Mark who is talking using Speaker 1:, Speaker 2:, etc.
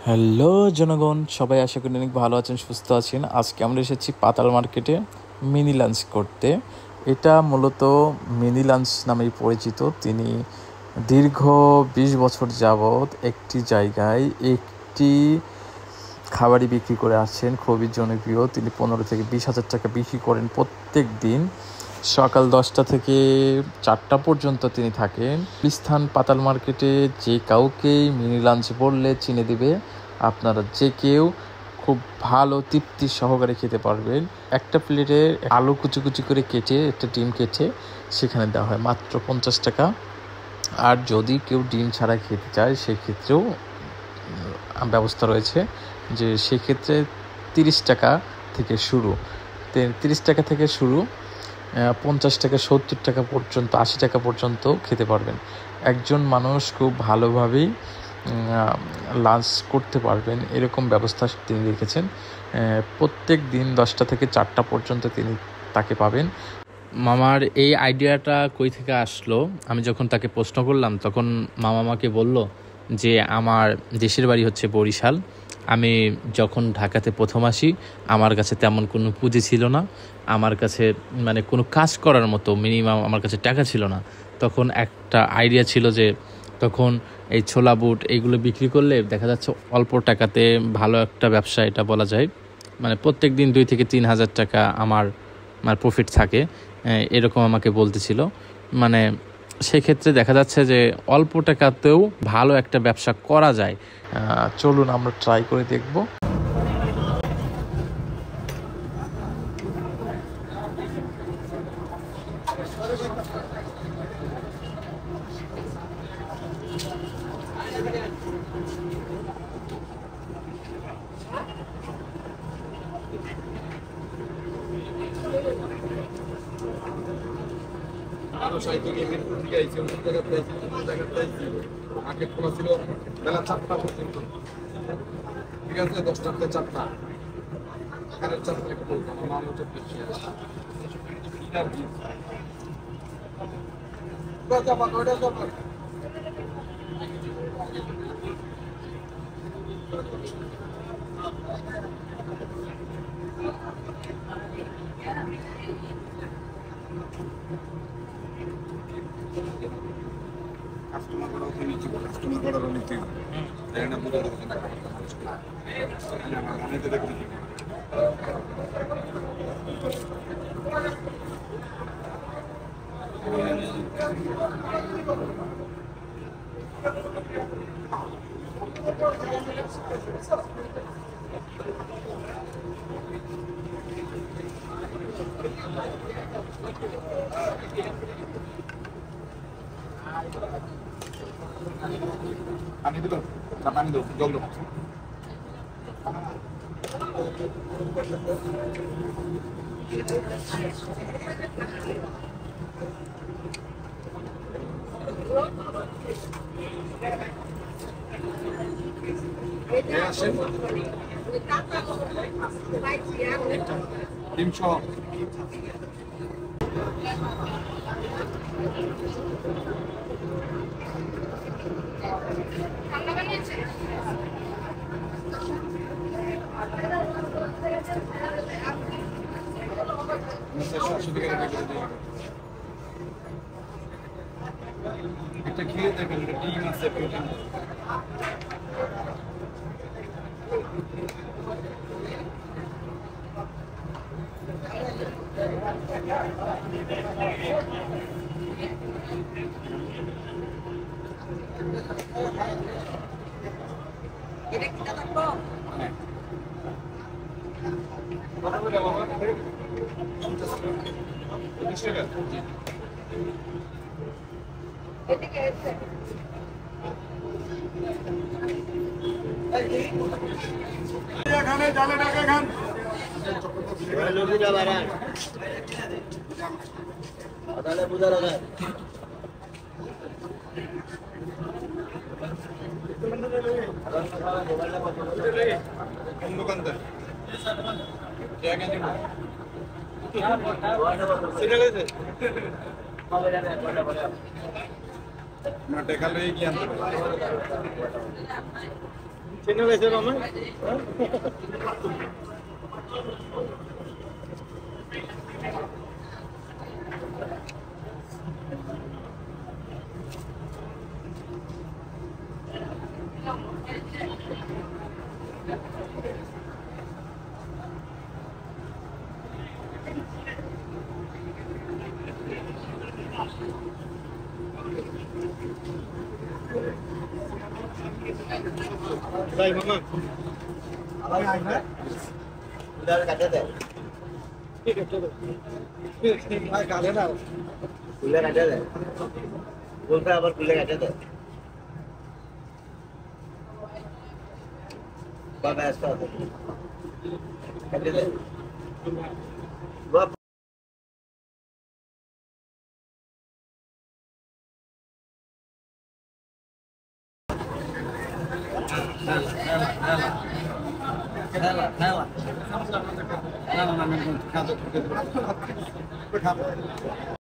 Speaker 1: Hello জনগণ, সবাই আশা করি অনেক ভালো আছেন, সুস্থ আছেন। আজকে আমরা এসেছি পাতাল মার্কেটে মিনি লাঞ্চ করতে। এটা মূলত মিনি লাঞ্চ নামেই পরিচিত। তিনি দীর্ঘ 20 বছর যাবৎ একটি জায়গায় একটি খাবারই বিক্রি করে আসছেন, খুবই জনপ্রিয়। তিনি 15 থেকে 20 হাজার টাকা বিক্রি করেন প্রত্যেক দিন। সকাল 10টা থেকে 4টা পর্যন্ত তিনি থাকেন। স্থান পাতাল মার্কেটে যে কাউকেই মিনি লাঞ্চ বললে চিনে দিবে। আপনারা যে কেউ খুব ভালো তৃপ্তি সহকারে খেতে পারবেন। একটা প্লেটে আলু কুচি কুচি করে কেটে একটা ডিম কেটে সেখানে দেওয়া হয় মাত্র 50 টাকা। আর যদি কেউ ডিম ছাড়া খেতে চায় সেক্ষেত্রেও ব্যবস্থা রয়েছে, যে সেক্ষেত্রে 30 টাকা থেকে শুরু। 30 টাকা থেকে শুরু 50 টাকা, 70 টাকা পর্যন্ত, 80 টাকা পর্যন্ত খেতে পারবেন। একজন মানুষ খুব ভালোভাবেই লাঞ্চ করতে পারবেন, এরকম ব্যবস্থা তিনি রেখেছেন। প্রত্যেক দিন 10টা থেকে 4টা পর্যন্ত তিনি তাকে পাবেন। মামার এই আইডিয়াটা কই থেকে আসলো, আমি যখন তাকে প্রশ্ন করলাম তখন মামা আমাকে বলল যে আমার দেশের বাড়ি হচ্ছে বরিশাল। আমি যখন ঢাকাতে প্রথম আসি আমার কাছে তেমন কোনো পুঁজি ছিল না, আমার কাছে মানে কোনো কাজ করার মতো মিনিমাম আমার কাছে টাকা ছিল না। তখন একটা আইডিয়া ছিল যে তখন এই ছোলা বুট এইগুলো বিক্রি করলে দেখা যাচ্ছে অল্প টাকাতে ভালো একটা ব্যবসা এটা বলা যায়। মানে প্রত্যেক দিন 2 থেকে 3 হাজার টাকা আমার প্রফিট থাকে, এরকম আমাকে বলতেছিল। মানে সেক্ষেত্রে দেখা যাচ্ছে যে অল্প টাকাতেও ভালো একটা ব্যবসা করা যায়। চলুন আমরা ট্রাই করে দেখব।
Speaker 2: আগে খোলা ছিল বেলা 4টা পর্যন্ত, ঠিক আছে? 10টা থেকে 4টা, এখানে 4টা একটু আমার নাম হচ্ছে কাস্টমার করাও তো নিচ্ছি, কাস্টমার করারও নিচ্ছি, এখানে বুঝা যাচ্ছে না। অনেকে দেখুন পানি দিল না, পানি দাও, জল দাও। ডিম সহ এটা খেয়ে দেখেন, ডিম আছে, প্রোটিন। এটা কি থাকবো? কত করে বাবা? 50 টাকা। 50 টাকা? জি। এটা কি আছে? এখানে জালে টাকা খান। লোকিটা বাড়ান। আদালে বুঝা লাগা। কোন দোকানদার? क्या क्या दिन सीरियल है ना टेकल रही क्या চিনে গেছে মামা ভাই মামা আবার আই না উদার কাটে দে ঠিক আছে ভাই কাটে না কুলে কাটে দে বলতে আবার কুলে কাটে দে বাবা আসতো কাটে দে Nela.